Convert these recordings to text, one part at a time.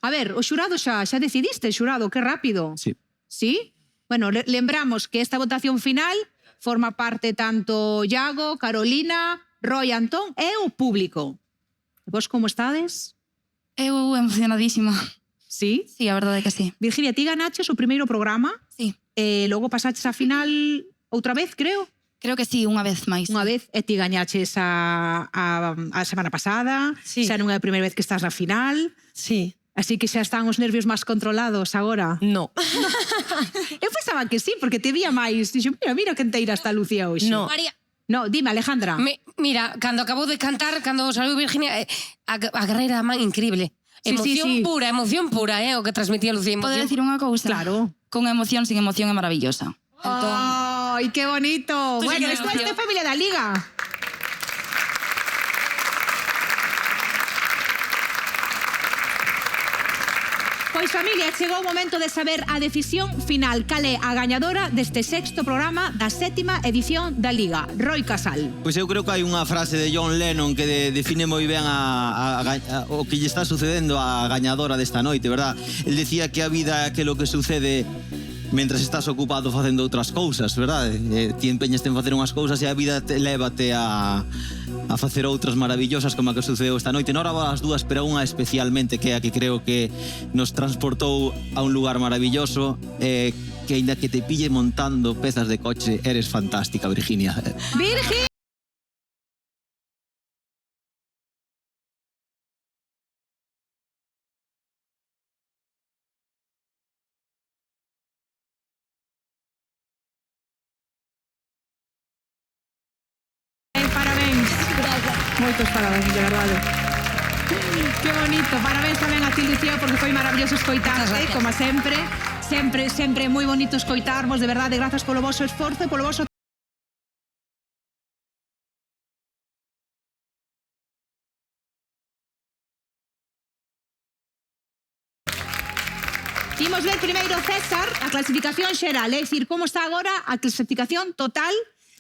A ver, o xurado xa decidiste, xurado, que rápido. Sí. Sí? Bueno, lembramos que esta votación final forma parte tanto Iago, Carolina, Roy, Antón e o público. Vos como estades? Eu emocionadísima. Sí? Sí, a verdade é que sí. Virginia, ti ganaches o primeiro programa Sí. e logo pasaches a final outra vez, creo. Creo que sí, unha vez máis. Unha vez e ti gañaches a semana pasada. Sí. Xa non é a primeira vez que estás na final. Sí. Así que xa están os nervios máis controlados agora. No. Eu pensaba que sí, porque te vía máis. Dixo, mira quen teira está Lucía hoxe. No. María, No, dime, Alejandra. mira, cando acabou de cantar, cando saliu Virginia, a carreira da man increíble. Sí, Emoción sí. pura, o que transmitía Lucía. Podo Emoción. decir unha cousa? Claro. Con emoción, sin emoción é maravillosa. Entón, ¡Ay, qué bonito! Tú Bueno, sí, esto emoción. es familia da Liga. Pois familia, chegou o momento de saber a decisión final. Cal é a gañadora deste sexto programa da sétima edición da Liga? Roy Casal. Pois eu creo que hai unha frase de John Lennon que define moi ben o que lle está sucedendo á gañadora desta noite, verdad? El decía que a vida é aquilo que sucede mentras estás ocupado facendo outras cousas, verdad? Ti empeñaste en facer unhas cousas e a vida lévate a facer outras maravillosas como a que sucedeu esta noite. Non ahora as dúas, pero unha especialmente que é a que creo que nos transportou a un lugar maravilloso, que aínda que te pille montando pezas de coche, eres fantástica, Virginia. Virgi! Parabéns. Moitos parabéns, de verdade. Que bonito. Parabéns tamén a ti, Lucía, porque foi maravilloso escoitarte, como sempre. Sempre moi bonito escoitarmos, de verdade. Grazas polo voso esforzo e polo voso... Imos ver primeiro, César, a clasificación xeral, é dicir, como está agora a clasificación total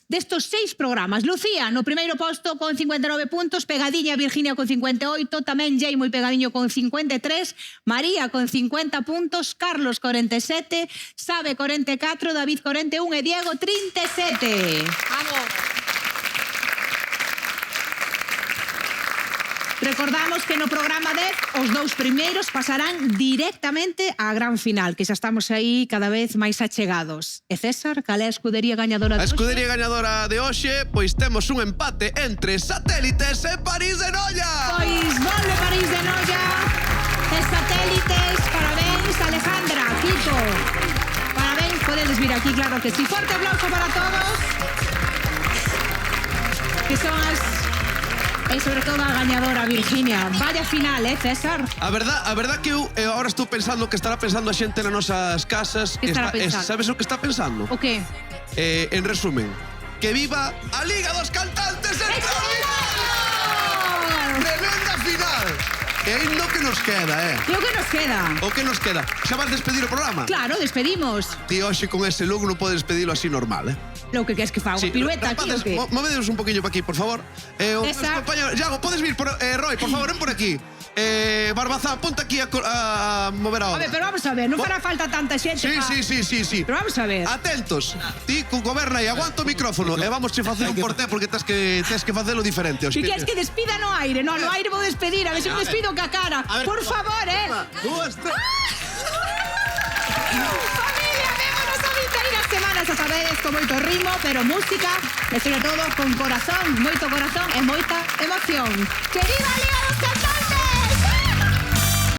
destos 6 programas. Lucía, no primeiro posto con 59 puntos, pegadiña Virginia con 58, tamén Jay moi pegadiño con 53, María con 50 puntos, Carlos 47, Sabe 44, David 41 e Diego 37. Vamos. Recordamos que no programa 10 os dous primeiros pasarán directamente á gran final, que xa estamos aí cada vez máis achegados. E César, cal é a escudería gañadora A de hoxe? escudería gañadora de hoxe, pois temos un empate entre Satélites e París de Noia. Pois volve París de Noia e Satélites. Parabéns, Alejandra, Kiko. Parabéns, podedes vir aquí, claro que sí. Forte aplauso para todos. Que son as... E sobre todo a gañadora, Virginia. Vaya final, César? A verdad que eu agora estou pensando que estará pensando a xente nas nosas casas. Que estará pensando? Sabes o que está pensando? O que? En resumen, que viva a Liga dos Cantantes en Tremenda final! E ainda o que nos queda, E o que nos queda? O que nos queda? Xa vas despedir o programa? Claro, despedimos. Ti hoxe con ese look non podes despedilo así normal, Lo que queres que faga, Sí, pirueta aquí o rapaces, que? Movedeos un poquillo para aquí, por favor. Os Esa. compañeros, Iago, podes vir por, Roy, por favor, ven por aquí. Barbazá, ponte aquí a mover a A onda. ver, pero vamos a ver, non fará falta tanta xente. Sí. Pero vamos a ver. Atentos. Ti goberna e aguanta o micrófono e vamos che facer un porté porque tes que facelo diferente. Si queres que despida no aire, no aire vou despedir, a ver se me despido ca cara. Por favor, Dúas, tres. Familia, vémonos a vinteiras semanas, a sabedes, con moito ritmo, pero música, e sobre todo con corazón, moito corazón e moita emoción. ¡Que viva a Liga dos Cantantes!